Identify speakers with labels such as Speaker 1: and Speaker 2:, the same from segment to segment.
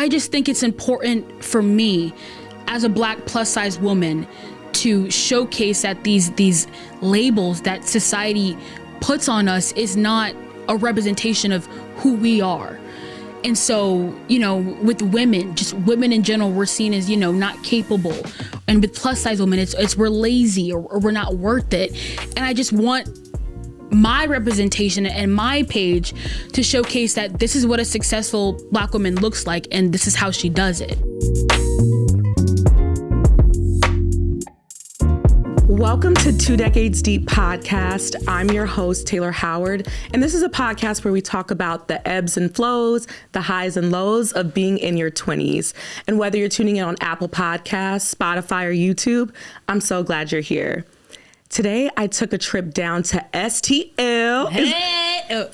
Speaker 1: I just think it's important for me as a Black plus size woman to showcase that these labels that society puts on us is not a representation of who we are. And so, you know, with women, just women in general, we're seen as, you know, not capable. And with plus size women, it's we're lazy or we're not worth it. And I just want my representation and my page to showcase that this is what a successful Black woman looks like and this is how she does it.
Speaker 2: Welcome to 2 Decades Deep podcast. I'm your host, Taylor Howard, and this is a podcast where we talk about the ebbs and flows, the highs and lows of being in your 20s. And whether you're tuning in on Apple Podcasts, Spotify, or YouTube, I'm so glad you're here. Today, I took a trip down to STL. Is that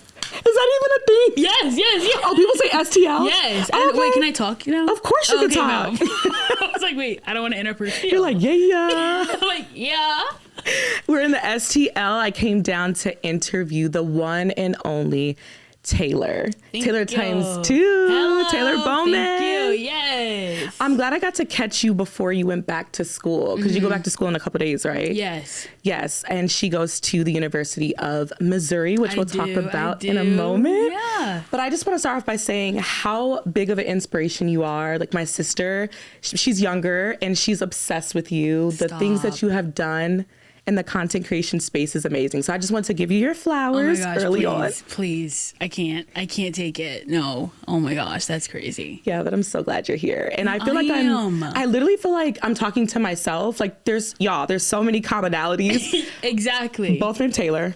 Speaker 2: even a thing?
Speaker 1: Yes.
Speaker 2: Oh, people say STL?
Speaker 1: Yes.
Speaker 2: Oh, okay.
Speaker 1: Wait, can I talk? You know?
Speaker 2: Of course you can talk.
Speaker 1: No. I was like, wait, I don't want to interrupt.
Speaker 2: You're like, yeah.
Speaker 1: I'm like, yeah.
Speaker 2: We're in the STL. I came down to interview the one and only Taylor. Taylor times 2.
Speaker 1: Hello,
Speaker 2: Taylor Bowman.
Speaker 1: Thank you. Yes.
Speaker 2: I'm glad I got to catch you before you went back to school, because you go back to school in a couple of days, right? Yes. And she goes to the University of Missouri, which we'll talk about in a moment.
Speaker 1: Yeah.
Speaker 2: But I just want to start off by saying how big of an inspiration you are. Like my sister, she's younger and she's obsessed with you. The things that you have done and the content creation space is amazing. So I just want to give you your flowers early on.
Speaker 1: Please. I can't take it. No. Oh my gosh, that's crazy.
Speaker 2: Yeah, but I'm so glad you're here. And I feel I literally feel like I'm talking to myself. Like there's so many commonalities.
Speaker 1: Exactly.
Speaker 2: Both named Taylor.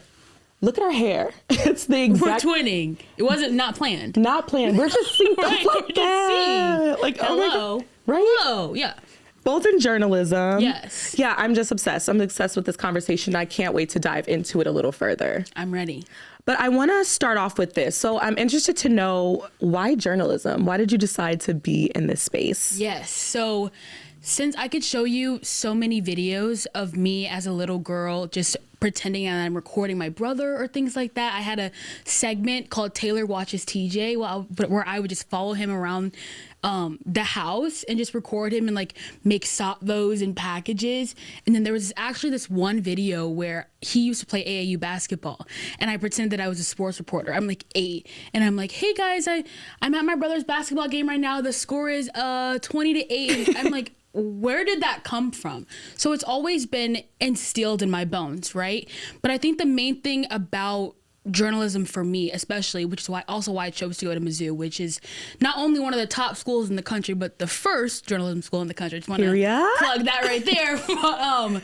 Speaker 2: Look at our hair. It's the exact.
Speaker 1: We're twinning. It wasn't not planned.
Speaker 2: Not planned. We're just synced
Speaker 1: right,
Speaker 2: up like that. Like,
Speaker 1: hello.
Speaker 2: Oh my God. Right?
Speaker 1: Hello. Yeah.
Speaker 2: Both in journalism.
Speaker 1: Yes.
Speaker 2: Yeah, I'm just obsessed. I'm obsessed with this conversation. I can't wait to dive into it a little further.
Speaker 1: I'm ready.
Speaker 2: But I want to start off with this. So I'm interested to know, why journalism? Why did you decide to be in this space?
Speaker 1: Yes. So since I could show you so many videos of me as a little girl just pretending that I'm recording my brother or things like that, I had a segment called Taylor Watches TJ where I would just follow him around the house and just record him and like make salvos and packages. And then there was actually this one video where he used to play AAU basketball and I pretended that I was a sports reporter. I'm like 8 and I'm like, hey guys, I'm at my brother's basketball game right now. The score is 20-8. And I'm like, where did that come from? So it's always been instilled in my bones, right? But I think the main thing about journalism for me, especially, which is why I chose to go to Mizzou, which is not only one of the top schools in the country, but the first journalism school in the country. I just want to plug that right there.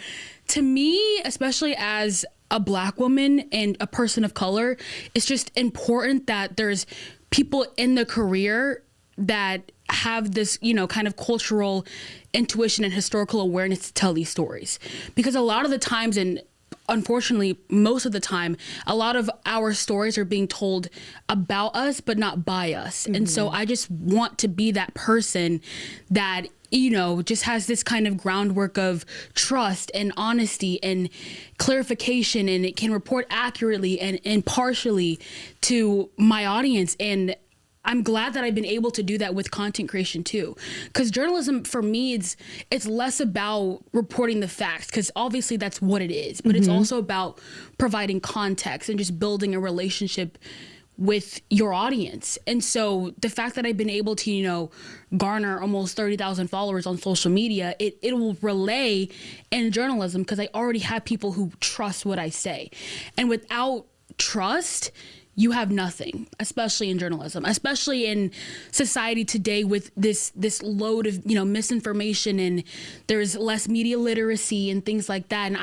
Speaker 1: To me, especially as a Black woman and a person of color, it's just important that there's people in the career that have this, you know, kind of cultural intuition and historical awareness to tell these stories. Because a lot of the times, and unfortunately, most of the time, a lot of our stories are being told about us, but not by us. Mm-hmm. And so I just want to be that person that, you know, just has this kind of groundwork of trust and honesty and clarification, and it can report accurately and impartially to my audience. And I'm glad that I've been able to do that with content creation too. Because journalism for me, it's less about reporting the facts, because obviously that's what it is, but it's also about providing context and just building a relationship with your audience. And so the fact that I've been able to, you know, garner almost 30,000 followers on social media, it will relay in journalism because I already have people who trust what I say. And without trust, you have nothing, especially in journalism, especially in society today with this load of, you know, misinformation, and there's less media literacy and things like that. And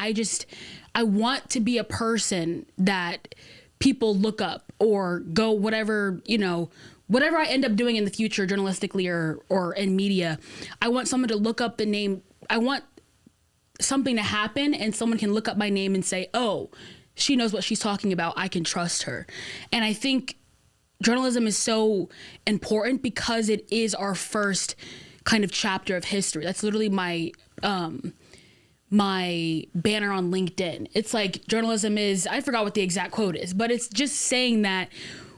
Speaker 1: I want to be a person that people look up or go whatever, you know, whatever I end up doing in the future journalistically or in media. I want someone to look up the name. I want something to happen and someone can look up my name and say, oh, she knows what she's talking about. I can trust her. And I think journalism is so important because it is our first kind of chapter of history. That's literally my banner on LinkedIn. It's like journalism is, I forgot what the exact quote is, but it's just saying that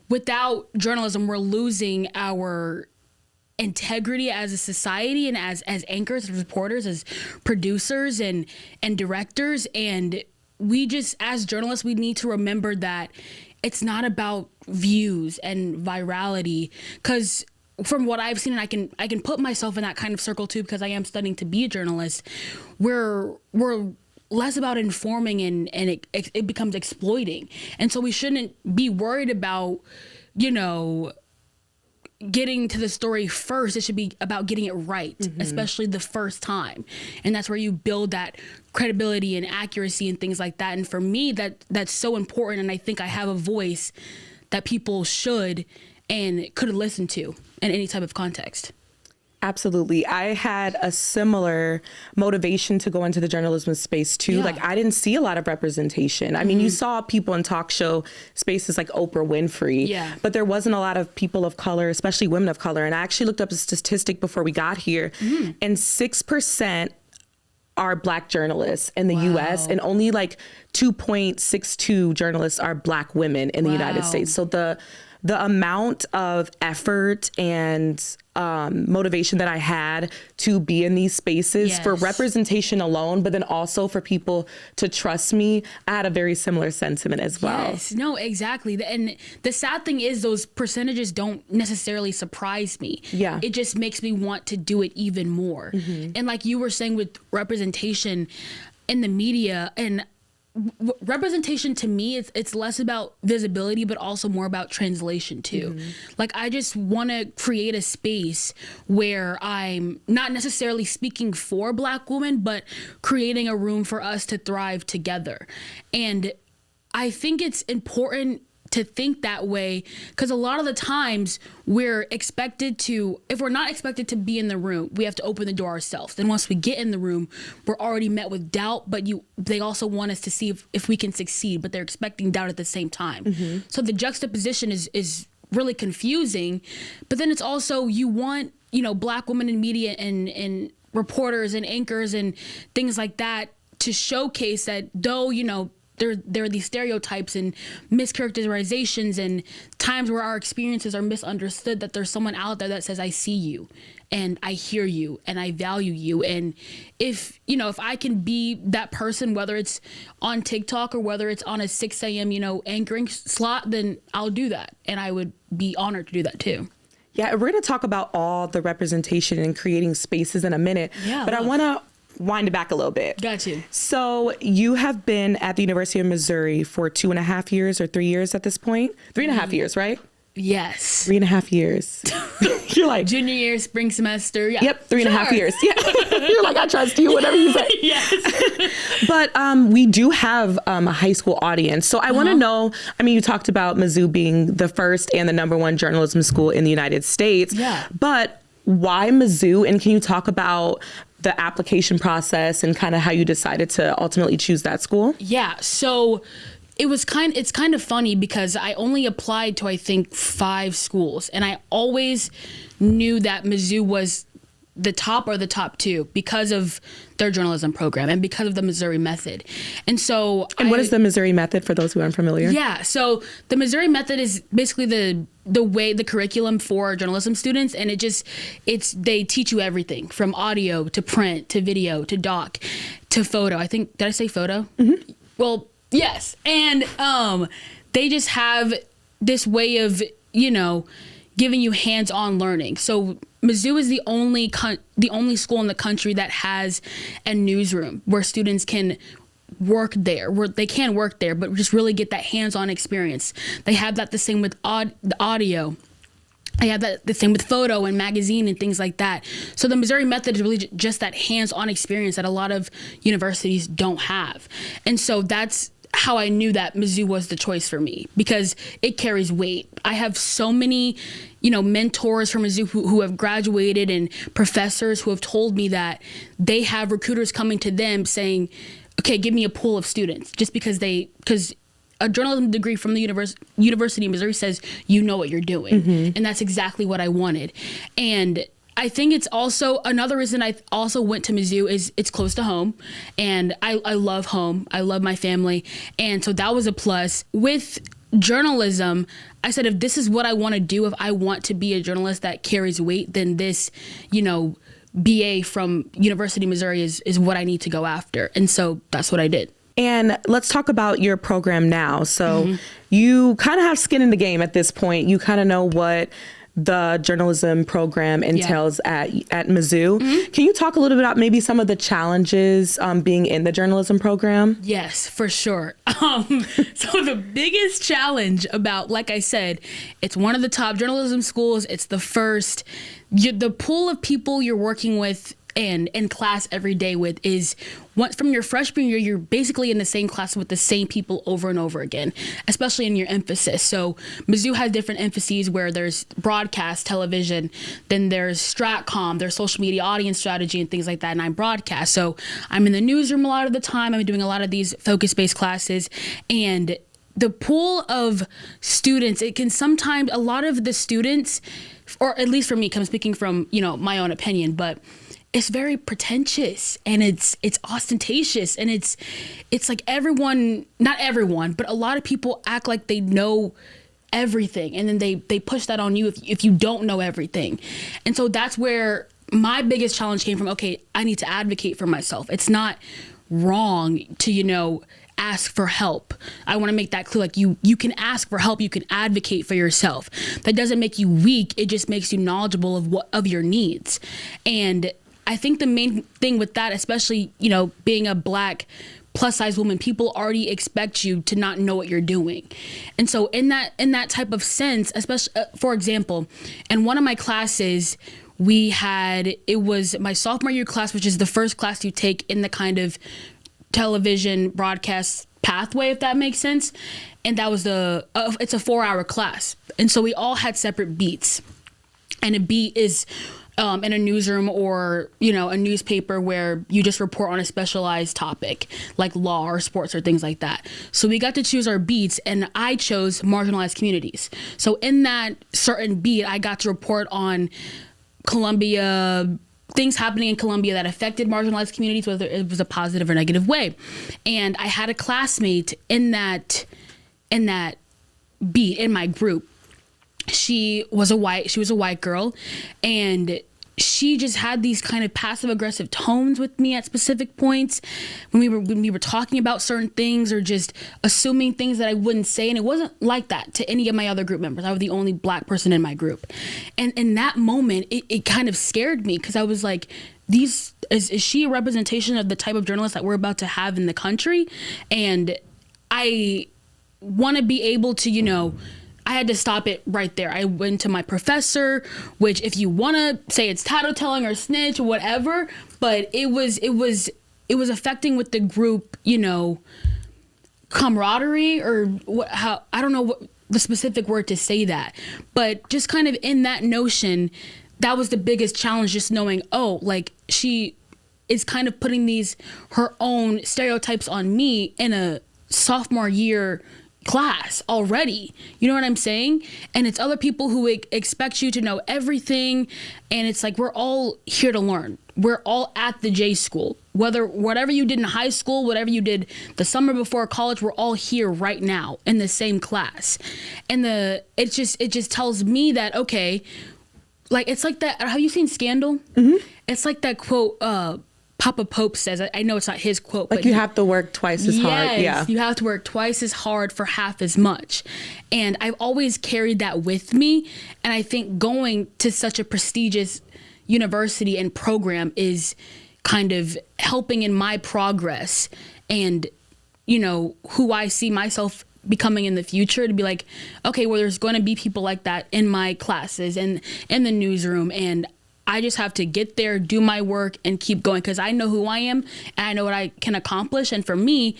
Speaker 1: without journalism, we're losing our integrity as a society and as anchors, as reporters, as producers and directors. And we just, as journalists, we need to remember that it's not about views and virality, because from what I've seen, and I can put myself in that kind of circle too, because I am studying to be a journalist, we're less about informing and it becomes exploiting. And so we shouldn't be worried about, getting to the story first. It should be about getting it right, especially the first time. And that's where you build that credibility and accuracy and things like that. And for me, that's so important. And I think I have a voice that people should and could listen to in any type of context.
Speaker 2: Absolutely. I had a similar motivation to go into the journalism space too.
Speaker 1: Yeah.
Speaker 2: Like, I didn't see a lot of representation. I mean, you saw people in talk show spaces like Oprah Winfrey, but there wasn't a lot of people of color, especially women of color. And I actually looked up a statistic before we got here, and 6% are Black journalists in the US, and only like 2.62 journalists are Black women in the United States. So the amount of effort and motivation that I had to be in these spaces for representation alone, but then also for people to trust me, I had a very similar sentiment as well.
Speaker 1: Yes, no, exactly. And the sad thing is those percentages don't necessarily surprise me. Yeah. It just makes me want to do it even more. And like you were saying with representation in the media, and representation to me, it's less about visibility, but also more about translation too. Like, I just want to create a space where I'm not necessarily speaking for Black women, but creating a room for us to thrive together. And I think it's important to think that way, because a lot of the times we're expected to, if we're not expected to be in the room, we have to open the door ourselves. Then once we get in the room, we're already met with doubt, but they also want us to see if we can succeed, but they're expecting doubt at the same time. So the juxtaposition is really confusing. But then it's also, you want, Black women in media and reporters and anchors and things like that to showcase that, though, there are these stereotypes and mischaracterizations and times where our experiences are misunderstood, that there's someone out there that says, I see you and I hear you and I value you. And if I can be that person, whether it's on TikTok or whether it's on a 6 a.m., anchoring slot, then I'll do that. And I would be honored to do that too.
Speaker 2: Yeah, we're going to talk about all the representation and creating spaces in a minute. Yeah, but I want to wind it back a little bit.
Speaker 1: Got you.
Speaker 2: So you have been at the University of Missouri for 2.5 years or 3 years at this point? 3.5 years, right?
Speaker 1: Yes.
Speaker 2: 3.5 years. You're like,
Speaker 1: junior year, spring semester. Yeah.
Speaker 2: Yep. 3.5 years. Yeah. You're like, I trust you, whatever you say.
Speaker 1: Yes.
Speaker 2: But we do have a high school audience. So I want to know, you talked about Mizzou being the first and the #1 journalism school in the United States. Yeah. But why Mizzou? And can you talk about the application process and kind of how you decided to ultimately choose that school?
Speaker 1: Yeah. So it's kind of funny, because I only applied to, I think, 5 schools, and I always knew that Mizzou was the top or the top 2 because of their journalism program and because of the Missouri method. And so
Speaker 2: what is the Missouri method for those who aren't familiar?
Speaker 1: Yeah. So the Missouri method is basically the curriculum for journalism students. And they teach you everything from audio to print to video to doc to photo. I think, did I say photo? Well, yes. And they just have this way of, giving you hands-on learning. So Mizzou is the only school in the country that has a newsroom where students can work there, where they can work there, but just really get that hands-on experience. They have that the same with the audio. I have that the same with photo and magazine and things like that. So the Missouri method is really just that hands-on experience that a lot of universities don't have. And so that's how I knew that Mizzou was the choice for me, because it carries weight. I have so many, mentors from Mizzou who have graduated, and professors who have told me that they have recruiters coming to them saying, okay, give me a pool of students, just because a journalism degree from the University of Missouri says you know what you're doing. And that's exactly what I wanted. And I think it's also another reason I also went to Mizzou is it's close to home, and I love home. I love my family. And so that was a plus. With journalism, I said, if this is what I want to do, if I want to be a journalist that carries weight, then this, BA from University of Missouri is what I need to go after. And so that's what I did.
Speaker 2: And let's talk about your program now. So you kind of have skin in the game at this point. You kind of know what the journalism program entails at Mizzou. Can you talk a little bit about maybe some of the challenges being in the journalism program?
Speaker 1: Yes, for sure. So the biggest challenge about, like I said, it's one of the top journalism schools. It's the first. The pool of people you're working with and in class every day with is from your freshman year, you're basically in the same class with the same people over and over again, especially in your emphasis. So Mizzou has different emphases where there's broadcast, television, then there's stratcom, there's social media audience strategy and things like that. And I'm broadcast. So I'm in the newsroom a lot of the time. I'm doing a lot of these focus-based classes, and the pool of students, it can sometimes, a lot of the students, or at least for me, I'm speaking from, my own opinion, but it's very pretentious and it's ostentatious, and it's like not everyone, but a lot of people act like they know everything, and then they push that on you if you don't know everything. And so that's where my biggest challenge came from. Okay, I need to advocate for myself. It's not wrong to, ask for help. I want to make that clear. Like you can ask for help. You can advocate for yourself. That doesn't make you weak. It just makes you knowledgeable of your needs. And I think the main thing with that, especially, being a Black plus size woman, people already expect you to not know what you're doing. And so in that type of sense, especially, for example, in one of my classes, it was my sophomore year class, which is the first class you take in the kind of television broadcast pathway, if that makes sense. And that was it's a 4-hour class. And so we all had separate beats. And a beat is in a newsroom or, a newspaper where you just report on a specialized topic like law or sports or things like that. So we got to choose our beats, and I chose marginalized communities. So in that certain beat, I got to report on Columbia, things happening in Columbia that affected marginalized communities, whether it was a positive or negative way. And I had a classmate in that beat in my group. She was a white girl, and she just had these kind of passive aggressive tones with me at specific points when we were talking about certain things, or just assuming things that I wouldn't say. And it wasn't like that to any of my other group members. I was the only Black person in my group. And in that moment, it kind of scared me, because I was like, is she a representation of the type of journalist that we're about to have in the country? And I want to be able to, I had to stop it right there. I went to my professor, which, if you want to say it's tattletailing or snitch or whatever, but it was affecting with the group, camaraderie, or I don't know what the specific word to say that, but just kind of in that notion, that was the biggest challenge, just knowing, she is kind of putting her own stereotypes on me in a sophomore year class already. You know what I'm saying? And it's other people who expect you to know everything. And it's like, we're all here to learn. We're all at the J school. Whatever you did in high school, whatever you did the summer before college, we're all here right now in the same class. And it just tells me that, okay, like, it's like that. Have you seen Scandal? Mm-hmm. It's like that quote, Papa Pope says, I know it's not his quote,
Speaker 2: like,
Speaker 1: but
Speaker 2: you have to work twice as hard. Yeah,
Speaker 1: you have to work twice as hard for half as much. And I've always carried that with me. And I think going to such a prestigious university and program is kind of helping in my progress, and, who I see myself becoming in the future, to be like, okay, well, there's going to be people like that in my classes and in the newsroom, and I just have to get there, do my work, and keep going, because I know who I am and I know what I can accomplish. And for me,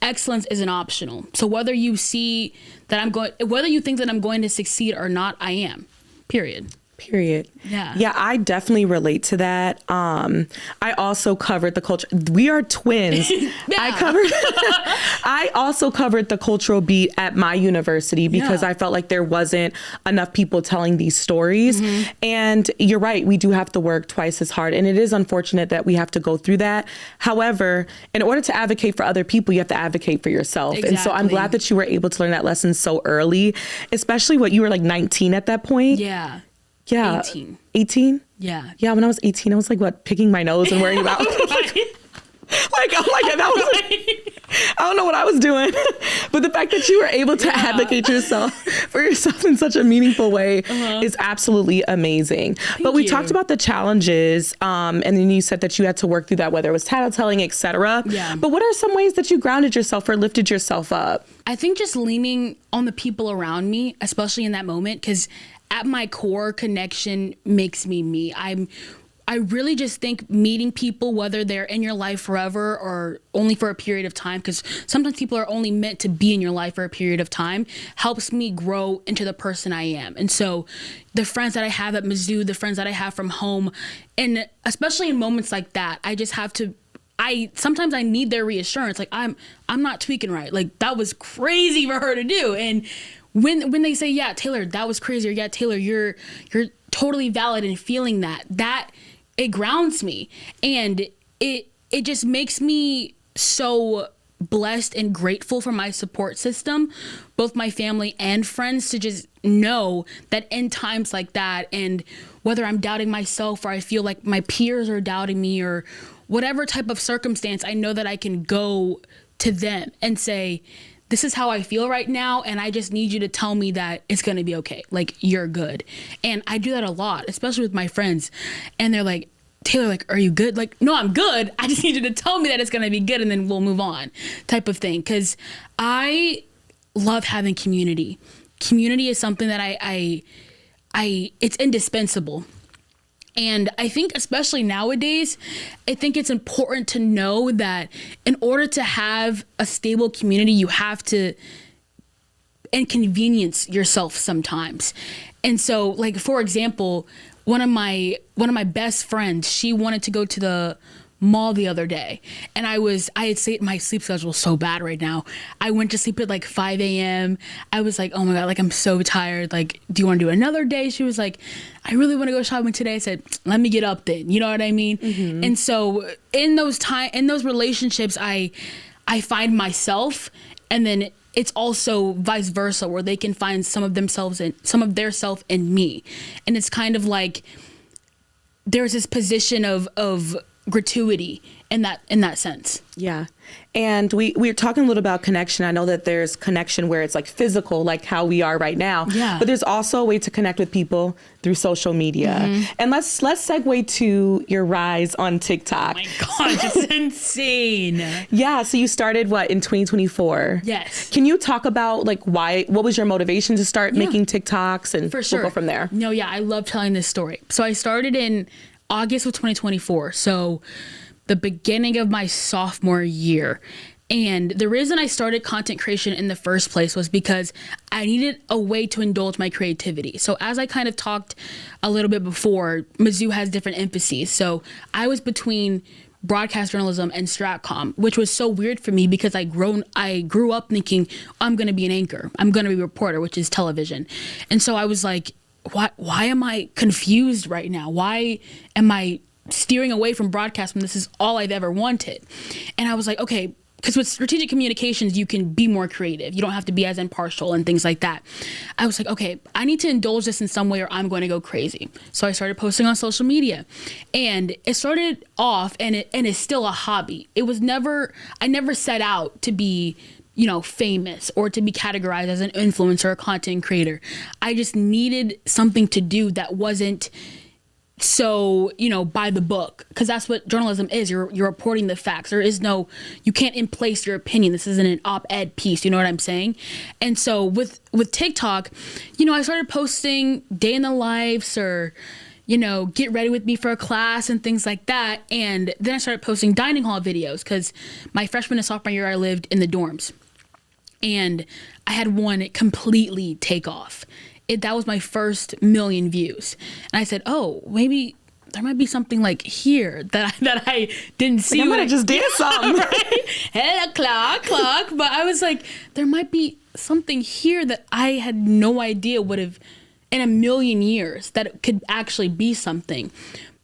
Speaker 1: excellence isn't optional. So whether you think that I'm going to succeed or not, I am, period.
Speaker 2: Period.
Speaker 1: Yeah.
Speaker 2: Yeah, I definitely relate to that. I also covered the culture. We are twins.
Speaker 1: Yeah.
Speaker 2: I also covered the cultural beat at my university because I felt like there wasn't enough people telling these stories. And you're right, we do have to work twice as hard. And it is unfortunate that we have to go through that. However, in order to advocate for other people, you have to advocate for yourself.
Speaker 1: Exactly.
Speaker 2: And so I'm glad that you were able to learn that lesson so early, especially you were like 19 at that point.
Speaker 1: Yeah.
Speaker 2: Yeah.
Speaker 1: 18.
Speaker 2: 18?
Speaker 1: Yeah.
Speaker 2: Yeah, when I was 18, I was like, what, picking my nose and worrying about that was I don't know what I was doing. But the fact that you were able to advocate for yourself in such a meaningful way is absolutely amazing. But we talked about the challenges, and then you said that you had to work through that, whether it was tattletelling, etc.
Speaker 1: Yeah.
Speaker 2: But what are some ways that you grounded yourself or lifted yourself up?
Speaker 1: I think just leaning on the people around me, especially in that moment, because at my core, connection makes me me. I really just think meeting people, whether they're in your life forever or only for a period of time, because sometimes people are only meant to be in your life for a period of time, helps me grow into the person I am. And so the friends that I have at Mizzou, the friends that I have from home, and especially in moments like that, I just have to sometimes I need their reassurance. Like I'm not tweaking right. Like that was crazy for her to do. And when they say, yeah, Taylor, that was crazy, or yeah, Taylor, you're totally valid in feeling that it grounds me, and it just makes me so blessed and grateful for my support system, both my family and friends, to just know that in times like that, and whether I'm doubting myself or I feel like my peers are doubting me or whatever type of circumstance, I know that I can go to them and say, this is how I feel right now, and I just need you to tell me that it's gonna be okay. Like, you're good. And I do that a lot, especially with my friends. And they're like, Taylor, like, are you good? Like, no, I'm good. I just need you to tell me that it's gonna be good, and then we'll move on, type of thing. Because I love having community. Community is something that it's indispensable. And I think especially nowadays, I think it's important to know that in order to have a stable community, you have to inconvenience yourself sometimes. And so, like, for example, one of my best friends, she wanted to go to the mall the other day, and my sleep schedule is so bad right now. I went to sleep at like 5 a.m. I was like, oh my God, like I'm so tired. Like, do you want to do another day? She was like, I really want to go shopping today. I said, let me get up then. You know what I mean? Mm-hmm. And so in those relationships, I find myself, and then it's also vice versa, where they can find some of their self in me. And it's kind of like there's this position of gratuity in that sense.
Speaker 2: Yeah. And we're talking a little about connection. I know that there's connection where it's like physical, like how we are right now.
Speaker 1: Yeah.
Speaker 2: But there's also a way to connect with people through social media. Mm-hmm. And let's segue to your rise on TikTok.
Speaker 1: Oh my God, it's insane.
Speaker 2: Yeah. So you started in 2024?
Speaker 1: Yes.
Speaker 2: Can you talk about like what was your motivation to start making TikToks, and
Speaker 1: for sure.
Speaker 2: We'll go from there?
Speaker 1: No, yeah, I love telling this story. So I started in August of 2024. So the beginning of my sophomore year. And the reason I started content creation in the first place was because I needed a way to indulge my creativity. So as I kind of talked a little bit before, Mizzou has different emphases. So I was between broadcast journalism and Stratcom, which was so weird for me because I grew up thinking, I'm going to be an anchor. I'm going to be a reporter, which is television. And so I was like, why am I confused right now? Why am I steering away from broadcast when this is all I've ever wanted? And I was like, okay, because with strategic communications, you can be more creative. You don't have to be as impartial and things like that. I was like, okay, I need to indulge this in some way or I'm going to go crazy. So I started posting on social media, and it started off, and it's still a hobby. I never set out to be, famous or to be categorized as an influencer or content creator. I just needed something to do that wasn't so, by the book, because that's what journalism is. You're reporting the facts. You can't place your opinion. This isn't an op-ed piece. You know what I'm saying? And so with TikTok, I started posting day in the lives or, get ready with me for a class and things like that. And then I started posting dining hall videos because my freshman and sophomore year, I lived in the dorms. And I had one completely take off. that was my first million views. And I said, oh, maybe there might be something like here that I didn't see.
Speaker 2: I might have just did something.
Speaker 1: Right? Hello, clock. But I was like, there might be something here that I had no idea would have, in a million years, that it could actually be something.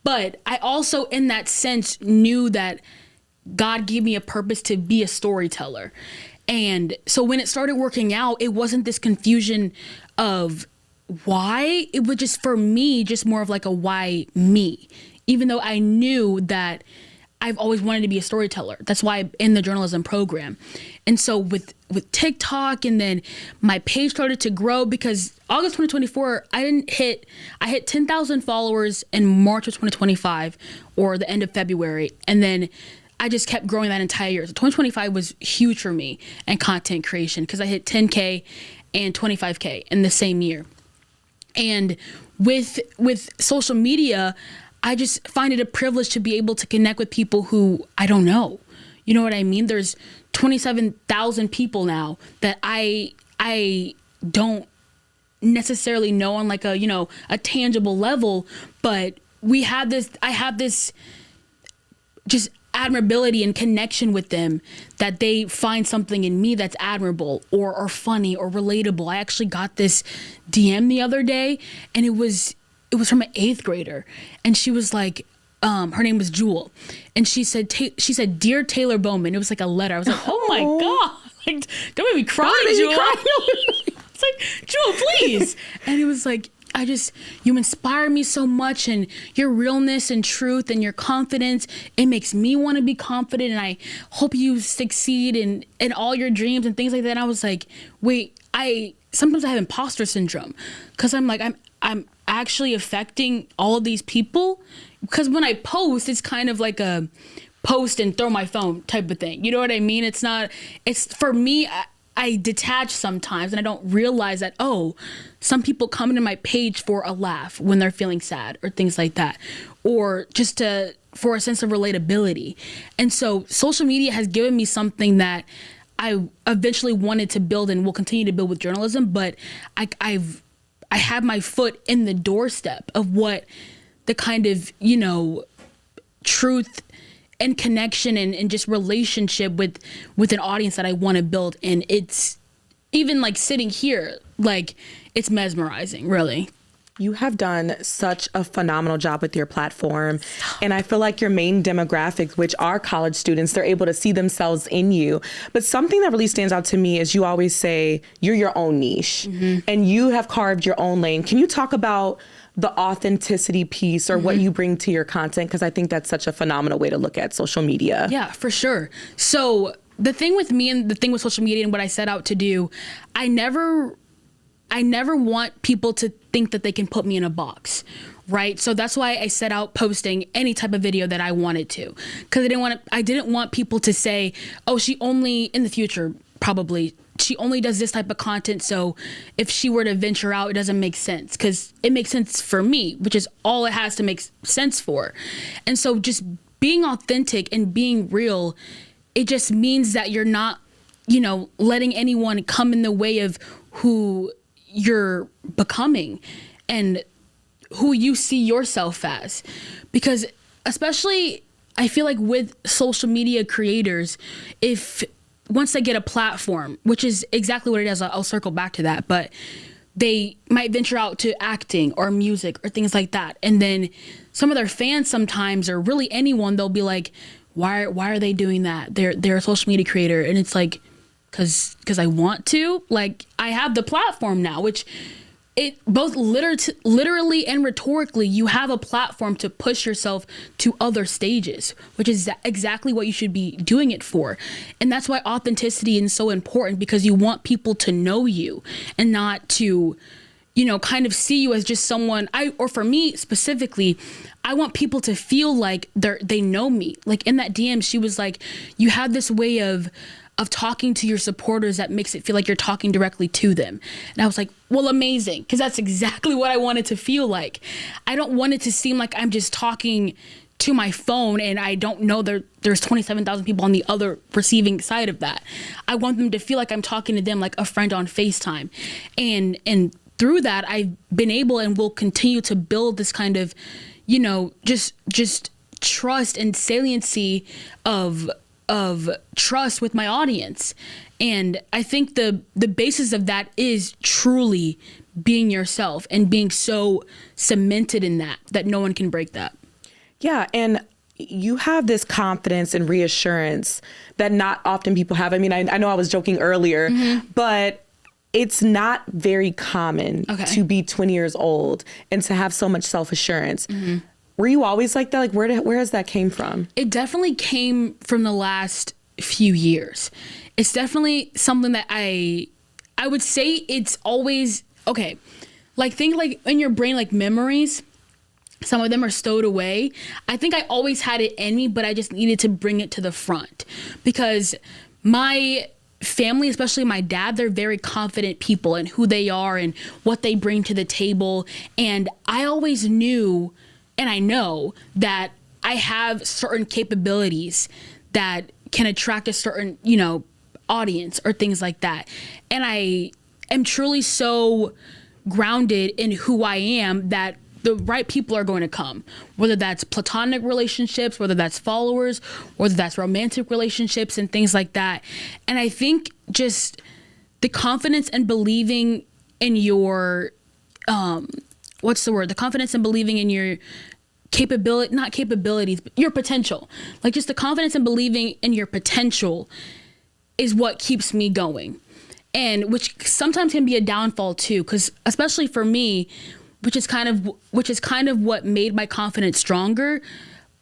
Speaker 1: But I also, in that sense, knew that God gave me a purpose to be a storyteller. And so when it started working out, it wasn't this confusion of why. It was just, for me, just more of like a why me, even though I knew that I've always wanted to be a storyteller. That's why I'm in the journalism program. And so with TikTok, and then my page started to grow, because August 2024, I hit 10,000 followers in March of 2025, or the end of February. And then I just kept growing that entire year. So 2025 was huge for me and content creation, because I hit 10K and 25K in the same year. And with social media, I just find it a privilege to be able to connect with people who I don't know. You know what I mean? There's 27,000 people now that I don't necessarily know on like a tangible level, but I have this just admirability and connection with them, that they find something in me that's admirable or funny or relatable. I actually got this DM the other day, and it was from an 8th grader, and she was like, her name was Jewel, and she said, "Dear Taylor Bowman." It was like a letter. I was like, oh my God, like, don't make me cry, Jewel. It's like, Jewel, please. And it was like, you inspire me so much, and your realness and truth and your confidence, it makes me want to be confident, and I hope you succeed in all your dreams and things like that. And I was like, wait, sometimes I have imposter syndrome, because I'm like, I'm actually affecting all of these people, because when I post, it's kind of like a post and throw my phone type of thing. You know what I mean? It's for me, I detach sometimes, and I don't realize that, oh, some people come into my page for a laugh when they're feeling sad or things like that, or just for a sense of relatability. And so social media has given me something that I eventually wanted to build and will continue to build with journalism, but I have my foot in the doorstep of what the kind of, truth and connection and just relationship with an audience that I want to build. And it's even like sitting here, like, it's mesmerizing, really.
Speaker 2: You have done such a phenomenal job with your platform. And I feel like your main demographics, which are college students, they're able to see themselves in you. But something that really stands out to me is you always say you're your own niche, and you have carved your own lane. Can you talk about the authenticity piece, or what you bring to your content? Because I think that's such a phenomenal way to look at social media.
Speaker 1: Yeah, for sure. So the thing with me and the thing with social media and what I set out to do, I never want people to think that they can put me in a box, right? So that's why I set out posting any type of video that I wanted to, because I didn't want people to say, oh, she only, in the future, probably, she only does this type of content, so if she were to venture out, it doesn't make sense, because it makes sense for me, which is all it has to make sense for. And so just being authentic and being real, it just means that you're not, letting anyone come in the way of who you're becoming and who you see yourself as. Because especially, I feel like with social media creators, once they get a platform, which is exactly what it is, I'll circle back to that, but they might venture out to acting or music or things like that. And then some of their fans sometimes, or really anyone, they'll be like, why are they doing that? They're a social media creator. And it's like, because I want to. Like, I have the platform now, which it both literally and rhetorically, you have a platform to push yourself to other stages, which is exactly what you should be doing it for. And that's why authenticity is so important, because you want people to know you and not to, kind of see you as just someone. Or for me specifically, I want people to feel like they know me. Like in that DM, she was like, you have this way of talking to your supporters that makes it feel like you're talking directly to them. And I was like, well, amazing, because that's exactly what I wanted to feel like. I don't want it to seem like I'm just talking to my phone and I don't know there's 27,000 people on the other receiving side of that. I want them to feel like I'm talking to them like a friend on FaceTime. And through that, I've been able and will continue to build this kind of, just trust and saliency of trust with my audience. And I think the basis of that is truly being yourself and being so cemented in that no one can break that.
Speaker 2: Yeah. And you have this confidence and reassurance that not often people have. I mean, I know I was joking earlier, but it's not very common to be 20 years old and to have so much self-assurance. Were you always like that? Like, where has that came from?
Speaker 1: It definitely came from the last few years. It's definitely something that I would say it's always, okay, like think like in your brain, like memories, some of them are stowed away. I think I always had it in me, but I just needed to bring it to the front because my family, especially my dad, they're very confident people in who they are and what they bring to the table. And I always knew, and I know that I have certain capabilities that can attract a certain, audience or things like that. And I am truly so grounded in who I am that the right people are going to come, whether that's platonic relationships, whether that's followers, whether that's romantic relationships and things like that. And I think just the confidence and believing in your, the confidence and believing in your not capabilities, but your potential, like just the confidence and believing in your potential is what keeps me going. And which sometimes can be a downfall too, because especially for me, which is kind of what made my confidence stronger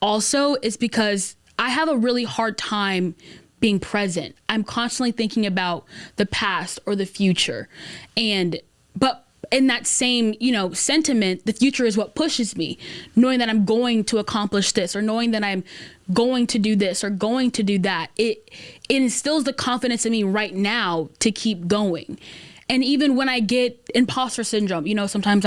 Speaker 1: also, is because I have a really hard time being present. I'm constantly thinking about the past or the future. But in that same, sentiment, the future is what pushes me, knowing that I'm going to accomplish this or knowing that I'm going to do this or going to do that. It instills the confidence in me right now to keep going. And even when I get imposter syndrome, sometimes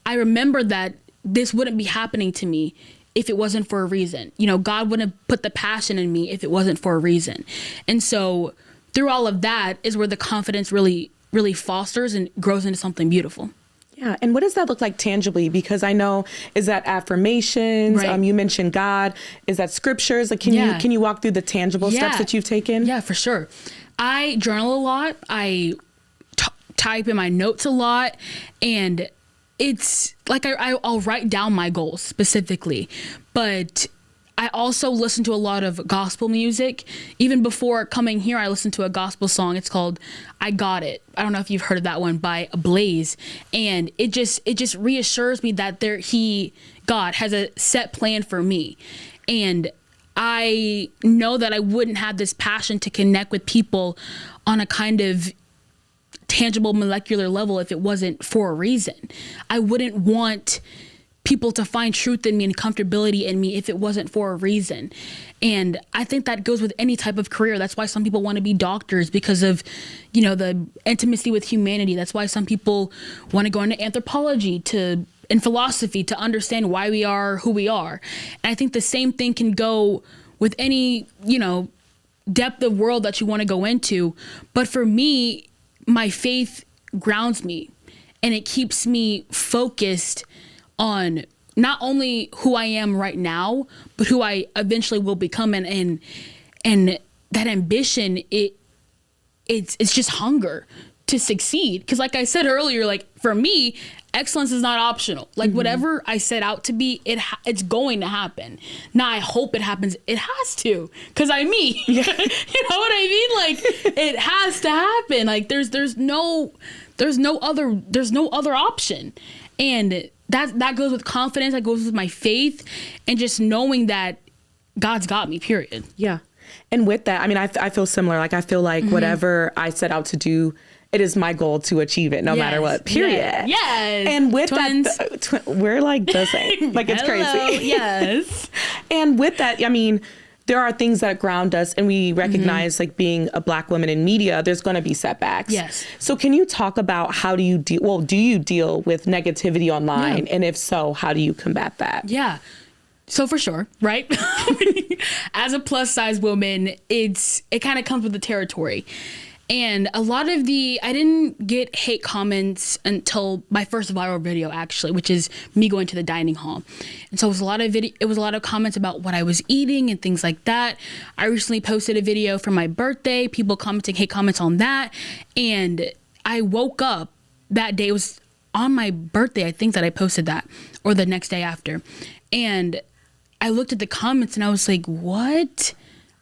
Speaker 1: I remember that this wouldn't be happening to me if it wasn't for a reason. God wouldn't have put the passion in me if it wasn't for a reason. And so through all of that is where the confidence really fosters and grows into something beautiful.
Speaker 2: Yeah. And what does that look like tangibly? Because I know, is that affirmations?
Speaker 1: Right.
Speaker 2: You mentioned God. Is that scriptures? Like, can you walk through the tangible steps that you've taken?
Speaker 1: Yeah, for sure. I journal a lot. I type in my notes a lot, and it's like I'll write down my goals specifically, but I also listen to a lot of gospel music. Even before coming here, I listened to a gospel song. It's called I Got It. I don't know if you've heard of that one, by Blaze. And it just reassures me that God has a set plan for me. And I know that I wouldn't have this passion to connect with people on a kind of tangible molecular level if it wasn't for a reason. I wouldn't want people to find truth in me and comfortability in me if it wasn't for a reason. And I think that goes with any type of career. That's why some people want to be doctors, because of, the intimacy with humanity. That's why some people want to go into anthropology and philosophy to understand why we are who we are. And I think the same thing can go with any, depth of world that you want to go into. But for me, my faith grounds me and it keeps me focused on not only who I am right now, but who I eventually will become. And that ambition, it's just hunger to succeed. Because like I said earlier, like for me, excellence is not optional. Like whatever I set out to be, it's going to happen. Now I hope it happens. It has to, because I'm me. Yeah. You know what I mean? Like it has to happen. Like there's no other option. And that goes with confidence. That goes with my faith and just knowing that God's got me, period.
Speaker 2: Yeah. And with that, I mean, I feel similar. Like I feel like whatever I set out to do, it is my goal to achieve it no matter what, period.
Speaker 1: Yes.
Speaker 2: And with
Speaker 1: Twins.
Speaker 2: that, we're like the same. Like it's crazy.
Speaker 1: Yes.
Speaker 2: And with that, I mean, there are things that ground us, and we recognize like being a Black woman in media, there's going to be setbacks.
Speaker 1: Yes.
Speaker 2: So can you talk about how do you deal with negativity online? Yeah. And if so, how do you combat that?
Speaker 1: Yeah. So for sure, right? As a plus size woman, it kind of comes with the territory. And a lot of I didn't get hate comments until my first viral video, actually, which is me going to the dining hall. And so it was a lot of comments about what I was eating and things like that. I recently posted a video for my birthday, people commenting hate comments on that. And I woke up that day, it was on my birthday, I think, that I posted that, or the next day after. And I looked at the comments and I was like, what?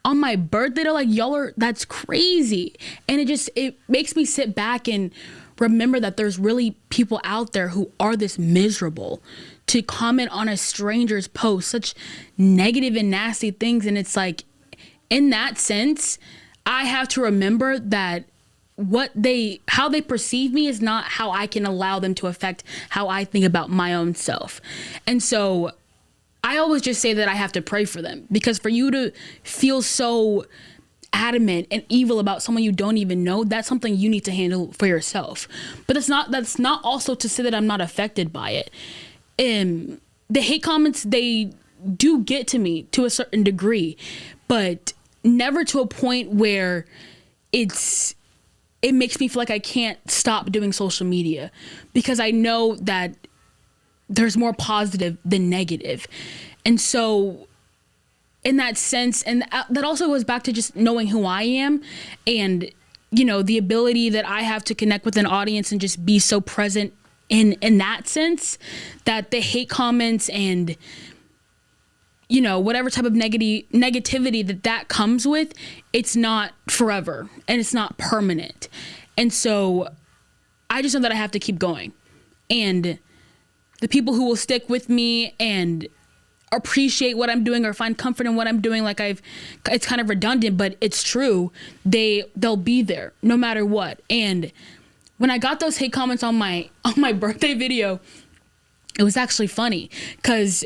Speaker 1: On my birthday? They're like, that's crazy. And it makes me sit back and remember that there's really people out there who are this miserable to comment on a stranger's post, such negative and nasty things. And it's like, in that sense, I have to remember that how they perceive me is not how I can allow them to affect how I think about my own self. And so I always just say that I have to pray for them, because for you to feel so adamant and evil about someone you don't even know, that's something you need to handle for yourself. But that's not also to say that I'm not affected by it. The hate comments, they do get to me to a certain degree, but never to a point where it makes me feel like I can't stop doing social media, because I know that there's more positive than negative. And so in that sense, and that also goes back to just knowing who I am and, the ability that I have to connect with an audience and just be so present in that sense, that the hate comments and, whatever type of negativity that comes with, it's not forever and it's not permanent. And so I just know that I have to keep going. And the people who will stick with me and appreciate what I'm doing or find comfort in what I'm doing, it's kind of redundant, but it's true. They'll be there no matter what. And when I got those hate comments on my birthday video, it was actually funny, because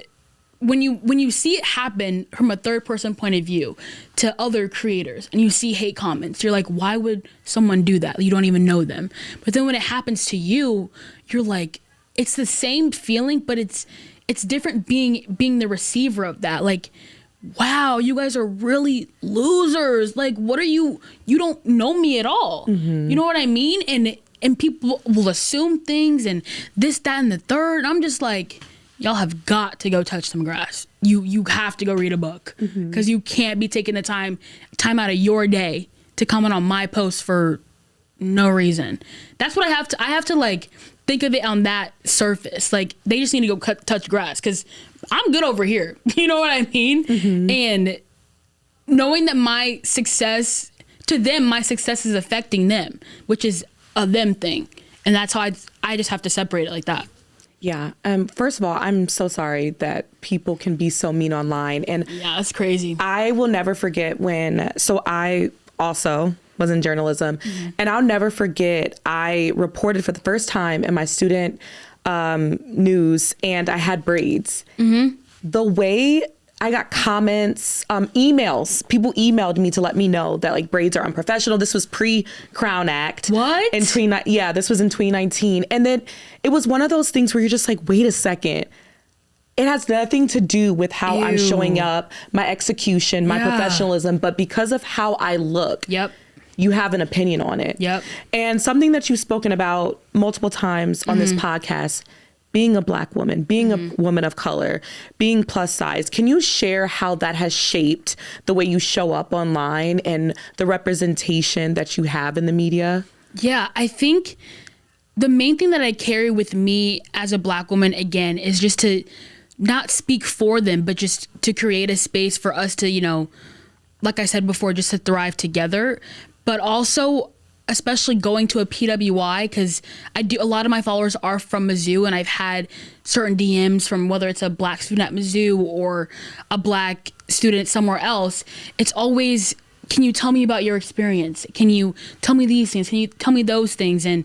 Speaker 1: when you see it happen from a third person point of view to other creators and you see hate comments, you're like, why would someone do that? You don't even know them. But then when it happens to you, you're like, it's the same feeling, but it's different being the receiver of that. Like, wow, you guys are really losers. Like, what are you don't know me at all. Mm-hmm. You know what I mean? And people will assume things and this, that, and the third. And I'm just like, y'all have got to go touch some grass. You have to go read a book, because you can't be taking the time out of your day to comment on my post for no reason. That's what I have to think of it on that surface. Like, they just need to go touch grass, because I'm good over here. You know what I mean? Mm-hmm. And knowing that my success is affecting them, which is a them thing. And that's how I just have to separate it like that.
Speaker 2: Yeah. First of all, I'm so sorry that people can be so mean online. And
Speaker 1: yeah, that's crazy.
Speaker 2: I will never forget so I also was in journalism, and I'll never forget, I reported for the first time in my student news, and I had braids. Mm-hmm. The way I got comments, emails, people emailed me to let me know that braids are unprofessional. This was pre-Crown Act.
Speaker 1: What?
Speaker 2: This was in 2019. And then it was one of those things where you're just like, wait a second. It has nothing to do with how I'm showing up, my execution, my professionalism, but because of how I look.
Speaker 1: Yep.
Speaker 2: You have an opinion on it.
Speaker 1: Yep.
Speaker 2: And something that you've spoken about multiple times on this podcast, being a Black woman, being a woman of color, being plus size. Can you share how that has shaped the way you show up online and the representation that you have in the media?
Speaker 1: Yeah, I think the main thing that I carry with me as a Black woman, again, is just to not speak for them, but just to create a space for us to, like I said before, just to thrive together. But also, especially going to a PWI, because a lot of my followers are from Mizzou, and I've had certain DMs from whether it's a Black student at Mizzou or a Black student somewhere else. It's always, can you tell me about your experience? Can you tell me these things? Can you tell me those things? And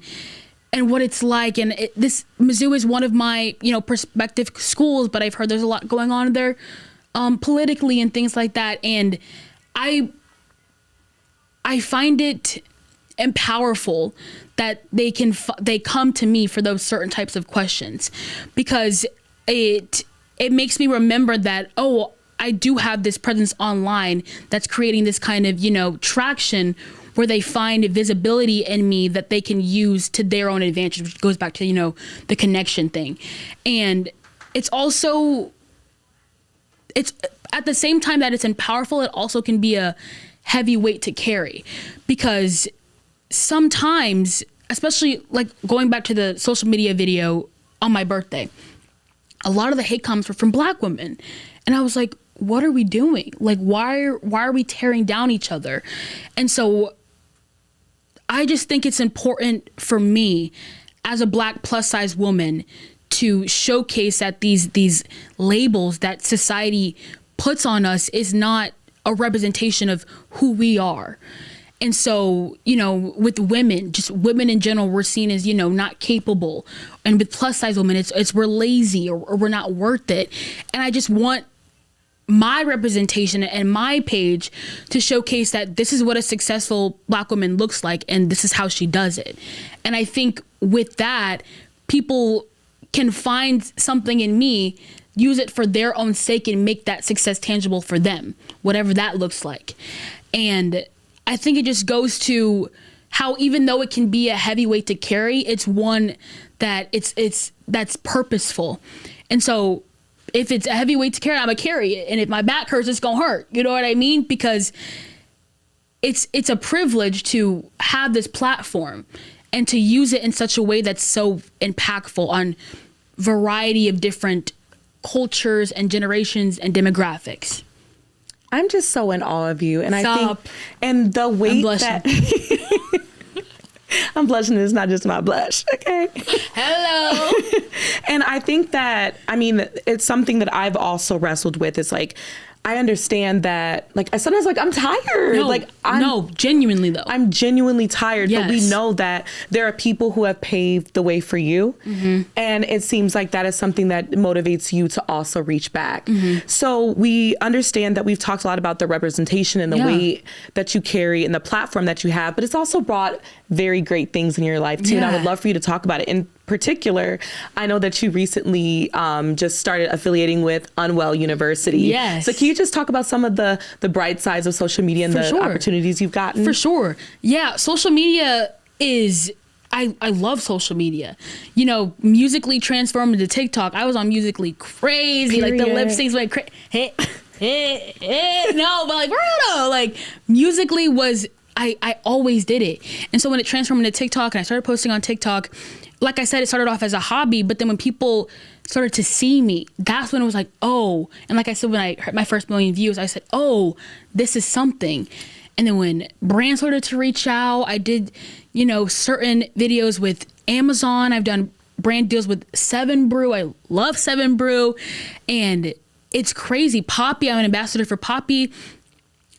Speaker 1: what it's like. And this Mizzou is one of my, prospective schools, but I've heard there's a lot going on there politically and things like that. And I find it and powerful that they come to me for those certain types of questions, because it makes me remember that, I do have this presence online that's creating this kind of, traction where they find visibility in me that they can use to their own advantage, which goes back to, you know, the connection thing. And it's also, it's at the same time that it's powerful, it also can be a heavy weight to carry, because sometimes, especially like going back to the social media video on my birthday, a lot of the hate comments were from Black women. And I was like, what are we doing? Like, why are we tearing down each other? And so I just think it's important for me as a Black plus size woman to showcase that these labels that society puts on us is not a representation of who we are. And so, you know, with women, just women in general, we're seen as, you know, not capable. And with plus size women, it's we're lazy or we're not worth it. And I just want my representation and my page to showcase that this is what a successful Black woman looks like, and this is how she does it. And I think with that, people can find something in me, use it for their own sake, and make that success tangible for them, whatever that looks like. And I think it just goes to how, even though it can be a heavy weight to carry, it's one that that's purposeful. And so if it's a heavy weight to carry, I'm gonna carry it. And if my back hurts, it's gonna hurt. You know what I mean? Because it's a privilege to have this platform and to use it in such a way that's so impactful on variety of different cultures and generations and demographics.
Speaker 2: I'm just so in awe of you. And
Speaker 1: Stop.
Speaker 2: I think, and the way that I'm blushing, it's not just my blush. Okay.
Speaker 1: Hello.
Speaker 2: And I think that, I mean, it's something that I've also wrestled with. It's like, I understand that, like, I sometimes like, I'm tired.
Speaker 1: No, genuinely though.
Speaker 2: I'm genuinely tired,
Speaker 1: yes.
Speaker 2: But we know that there are people who have paved the way for you. Mm-hmm. And it seems like that is something that motivates you to also reach back. Mm-hmm. So we understand that we've talked a lot about the representation and the weight that you carry and the platform that you have, but it's also brought very great things in your life too. Yeah. And I would love for you to talk about it. In particular, I know that you recently just started affiliating with Unwell University.
Speaker 1: Yes.
Speaker 2: So can you just talk about some of the bright sides of social media and opportunities you've gotten?
Speaker 1: For sure. Yeah. Social media is, I love social media. You know, Musically transformed into TikTok. I was on Musically crazy. Period. Like the lip syncs went crazy. No, but like, Bruno, like Musically was, I always did it. And so when it transformed into TikTok and I started posting on TikTok, like I said, it started off as a hobby, but then when people started to see me, that's when it was like, oh, and like I said, when I hit my first 1 million views, I said, oh, this is something. And then when brands started to reach out, I did, you know, certain videos with Amazon. I've done brand deals with 7 Brew. I love 7 Brew. And it's crazy. Poppy, I'm an ambassador for Poppy.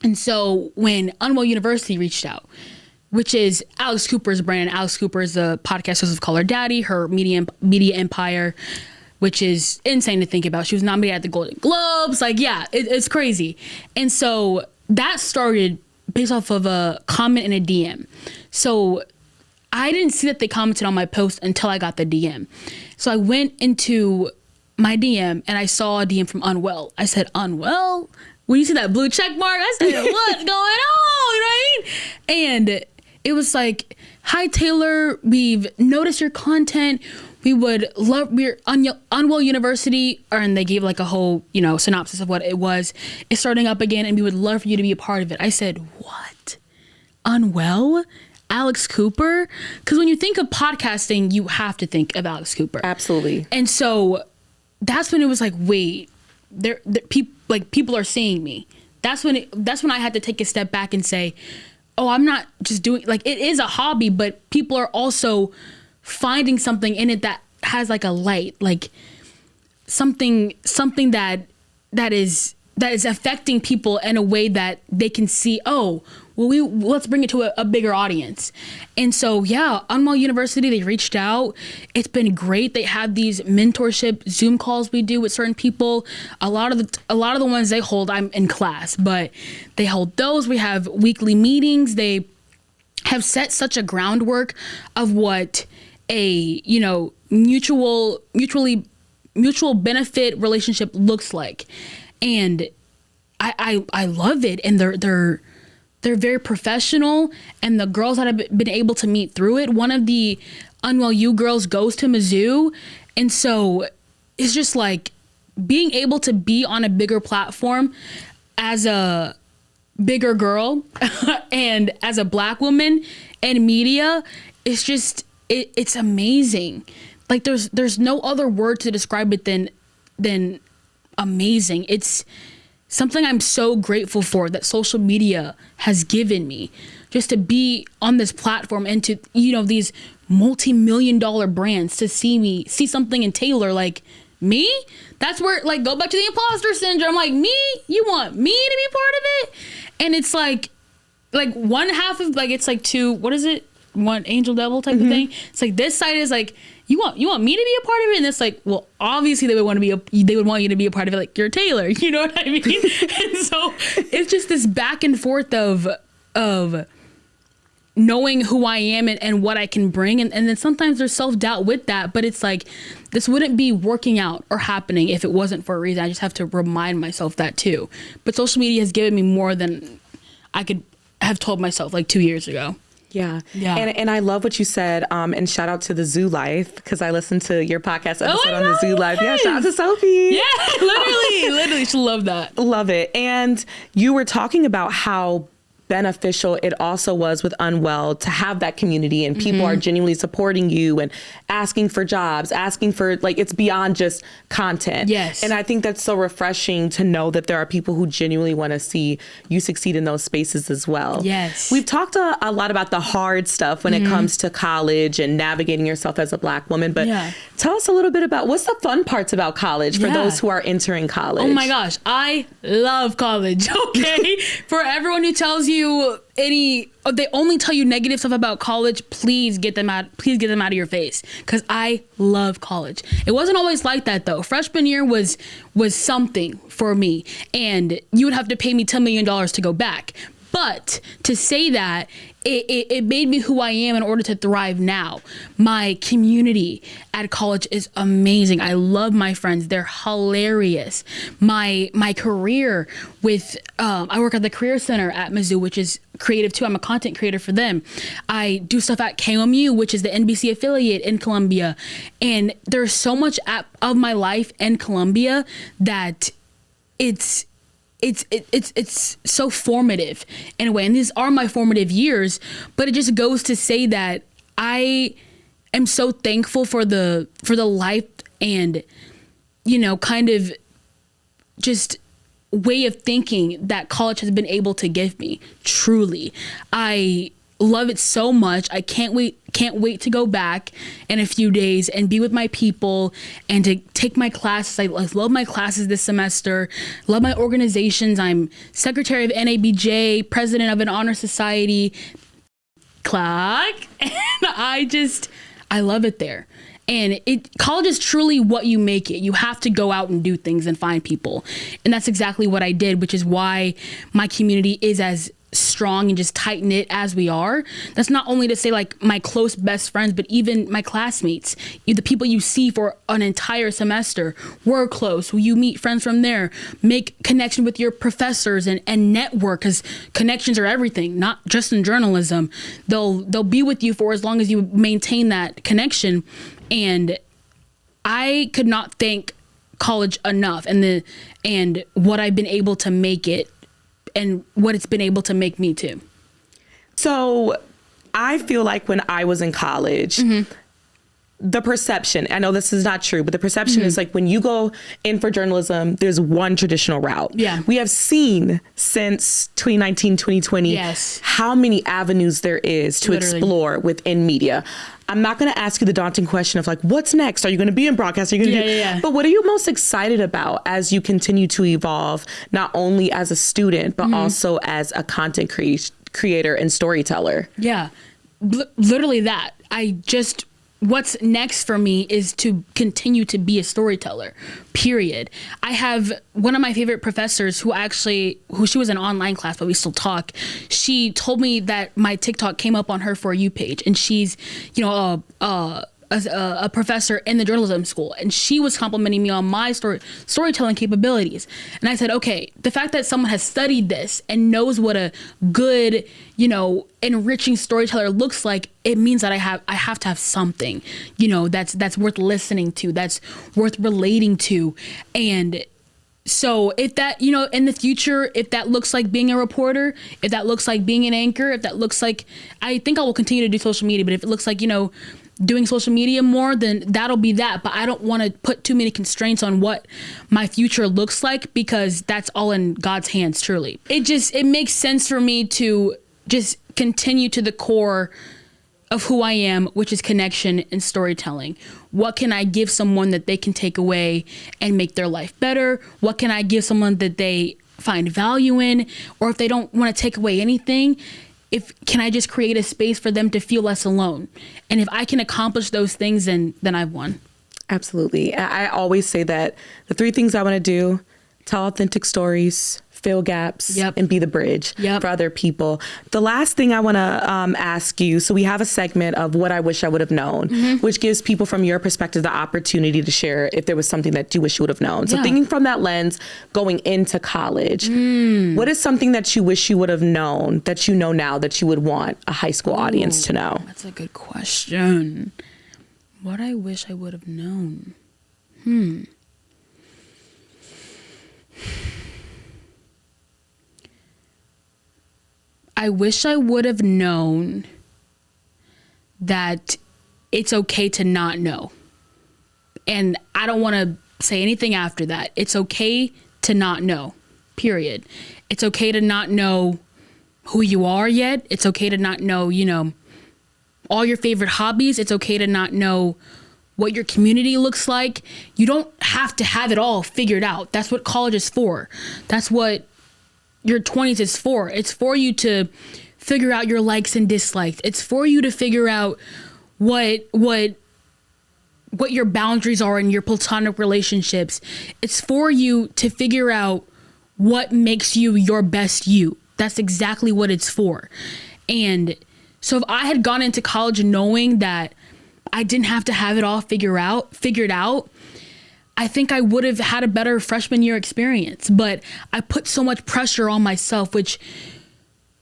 Speaker 1: And so when Unwell University reached out, which is Alex Cooper's brand. Alex Cooper is the podcast host of Call Her Daddy, her media empire, which is insane to think about. She was nominated at the Golden Globes. Like, yeah, it's crazy. And so that started based off of a comment in a DM. So I didn't see that they commented on my post until I got the DM. So I went into my DM and I saw a DM from Unwell. I said, Unwell? When you see that blue check mark, I said, what's going on? Right? And it was like, hi, Taylor, we've noticed your content. We're Unwell University, and they gave like a whole, you know, synopsis of what it was. It's starting up again, and we would love for you to be a part of it. I said, what? Unwell? Alex Cooper? Because when you think of podcasting, you have to think of Alex Cooper.
Speaker 2: Absolutely.
Speaker 1: And so that's when it was like, wait, people are seeing me. That's when I had to take a step back and say, oh, I'm not just doing, like, it is a hobby, but people are also finding something in it that has like a light, like something that is affecting people in a way that they can see, oh, well, let's bring it to a bigger audience. And so, yeah, Unwell University, they reached out. It's been great. They have these mentorship Zoom calls we do with certain people. A lot of the ones they hold, I'm in class, but they hold those. We have weekly meetings. They have set such a groundwork of what a, you know, mutual benefit relationship looks like. And I love it. And they're very professional, and the girls that I've been able to meet through it, one of the Unwell U girls goes to Mizzou. And so it's just like being able to be on a bigger platform as a bigger girl and as a Black woman in media, it's just, it's amazing. Like there's no other word to describe it than amazing. It's something I'm so grateful for that social media has given me, just to be on this platform and to, these multi-million-dollar brands to see something in Taylor, like me. That's where, like, go back to the imposter syndrome. Like, me, you want me to be part of it? And it's like one half of, like, it's like two, what is it? One angel devil type of thing. It's like this side is like, you want me to be a part of it, and it's like, well, obviously they would want you to be a part of it, like you're Taylor, you know what I mean? And so it's just this back and forth of knowing who I am and what I can bring, and then sometimes there's self-doubt with that, but it's like, this wouldn't be working out or happening if it wasn't for a reason. I just have to remind myself that too. But social media has given me more than I could have told myself like 2 years ago.
Speaker 2: Yeah. And I love what you said. And shout out to the Zoo Life, because I listened to your podcast episode on the Zoo Life. Yeah, shout out to Sophie.
Speaker 1: Yeah, literally, she loved that.
Speaker 2: Love it. And you were talking about how beneficial it also was with Unwell to have that community, and people are genuinely supporting you and asking for jobs, asking for, like, it's beyond just content.
Speaker 1: Yes.
Speaker 2: And I think that's so refreshing to know that there are people who genuinely want to see you succeed in those spaces as well.
Speaker 1: Yes.
Speaker 2: We've talked a lot about the hard stuff when it comes to college and navigating yourself as a Black woman, but tell us a little bit about what's the fun parts about college for those who are entering college.
Speaker 1: Oh my gosh, I love college. Okay. For everyone who tells you they only tell you negative stuff about college, please get them out of your face, because I love college. It wasn't always like that though. Freshman year was something for me, and you would have to pay me $10 million to go back. But to say that, it made me who I am in order to thrive now. My community at college is amazing. I love my friends. They're hilarious. My career with, I work at the Career Center at Mizzou, which is creative too. I'm a content creator for them. I do stuff at KOMU, which is the NBC affiliate in Columbia. And there's so much of my life in Columbia that it's so formative in a way. And these are my formative years, but it just goes to say that I am so thankful for the life and, kind of just way of thinking that college has been able to give me. Truly. I love it so much. I can't wait to go back in a few days and be with my people and to take my classes. I love my classes this semester, love my organizations. I'm secretary of NABJ, president of an honor society, clock, and I love it there. And college is truly what you make it. You have to go out and do things and find people. And that's exactly what I did, which is why my community is as strong and just tight knit as we are. That's not only to say like my close best friends, but even my classmates, the people you see for an entire semester. We're close. You meet friends from there, make connection with your professors and network, because connections are everything, not just in journalism. They'll be with you for as long as you maintain that connection. And I could not thank college enough and what I've been able to make it and what it's been able to make me too.
Speaker 2: So I feel like when I was in college, the perception, I know this is not true, but the perception is like when you go in for journalism, there's one traditional route.
Speaker 1: Yeah.
Speaker 2: We have seen since 2019, 2020, how many avenues there is to explore within media. I'm not going to ask you the daunting question of like, what's next? Are you going to be in broadcast? Are you going to But what are you most excited about as you continue to evolve, not only as a student, but also as a content creator and storyteller?
Speaker 1: Yeah, literally that. What's next for me is to continue to be a storyteller, period. I have one of my favorite professors who she was in online class, but we still talk. She told me that my TikTok came up on her For You page, and she's, a a professor in the journalism school, and she was complimenting me on my storytelling capabilities. And I said, okay, the fact that someone has studied this and knows what a good, enriching storyteller looks like, it means that I have to have something, that's worth listening to, that's worth relating to. And so if that, in the future, if that looks like being a reporter, if that looks like being an anchor, if that looks like, I think I will continue to do social media, but if it looks like, doing social media more, then that'll be that. But I don't want to put too many constraints on what my future looks like, because that's all in God's hands, truly. It makes sense for me to just continue to the core of who I am, which is connection and storytelling. What can I give someone that they can take away and make their life better? What can I give someone that they find value in? Or if they don't want to take away anything, can I just create a space for them to feel less alone? And if I can accomplish those things, then I've won.
Speaker 2: Absolutely. I always say that the 3 things I want to do: tell authentic stories, fill gaps, and be the bridge for other people. The last thing I want to ask you, so we have a segment of what I wish I would have known, which gives people from your perspective the opportunity to share if there was something that you wish you would have known. So thinking from that lens, going into college, what is something that you wish you would have known that you know now that you would want a high school audience to know?
Speaker 1: That's a good question. What I wish I would have known. I wish I would have known that it's okay to not know. And I don't want to say anything after that. It's okay to not know, period. It's okay to not know who you are yet. It's okay to not know, all your favorite hobbies. It's okay to not know what your community looks like. You don't have to have it all figured out. That's what college is for. That's what your 20s is for. It's for you to figure out your likes and dislikes. It's for you to figure out what your boundaries are in your platonic relationships. It's for you to figure out what makes you your best you. That's exactly what it's for. And so if I had gone into college knowing that I didn't have to have it all figured out, I think I would have had a better freshman year experience. But I put so much pressure on myself, which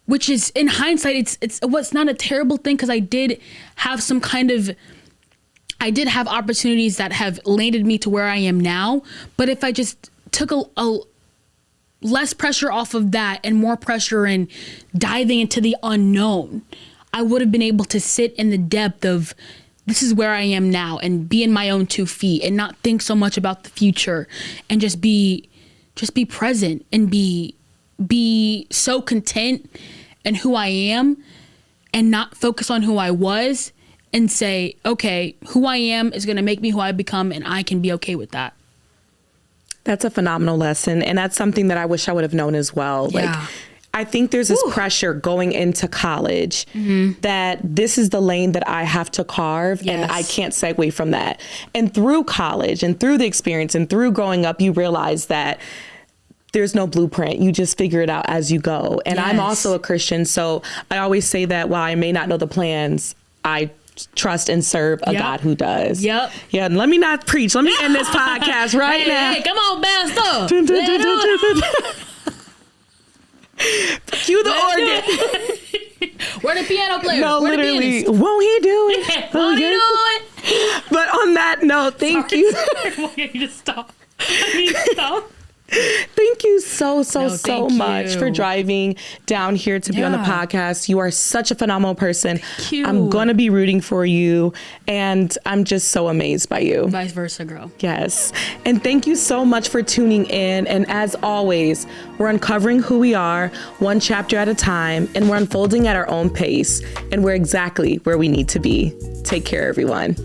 Speaker 1: is, in hindsight, it's not a terrible thing, because I did have opportunities that have landed me to where I am now. But if I just took a less pressure off of that and more pressure in diving into the unknown, I would have been able to sit in the depth of, this is where I am now, and be in my own 2 feet and not think so much about the future, and just be present and be so content in who I am, and not focus on who I was, and say, okay, who I am is going to make me who I become, and I can be okay with that.
Speaker 2: That's a phenomenal lesson. And that's something that I wish I would have known as well.
Speaker 1: Yeah.
Speaker 2: I think there's this pressure going into college that this is the lane that I have to carve, and I can't segue from that. And through college and through the experience and through growing up, you realize that there's no blueprint. You just figure it out as you go. And I'm also a Christian, so I always say that while I may not know the plans, I trust and serve a God who does. Yeah, and let me not preach. Let me end this podcast right now.
Speaker 1: Hey, come on, Pastor.
Speaker 2: Cue the organ.
Speaker 1: Where the piano player?
Speaker 2: No,
Speaker 1: Where
Speaker 2: literally. Won't he do it?
Speaker 1: Won't he do it?
Speaker 2: But on that note, thank you.
Speaker 1: I need to stop.
Speaker 2: Thank you so much for driving down here to be on the podcast. You are such a phenomenal person.
Speaker 1: Thank you.
Speaker 2: I'm going to be rooting for you, and I'm just so amazed by you.
Speaker 1: Vice versa, girl.
Speaker 2: Yes. And thank you so much for tuning in. And as always, we're uncovering who we are one chapter at a time, and we're unfolding at our own pace, and we're exactly where we need to be. Take care, everyone.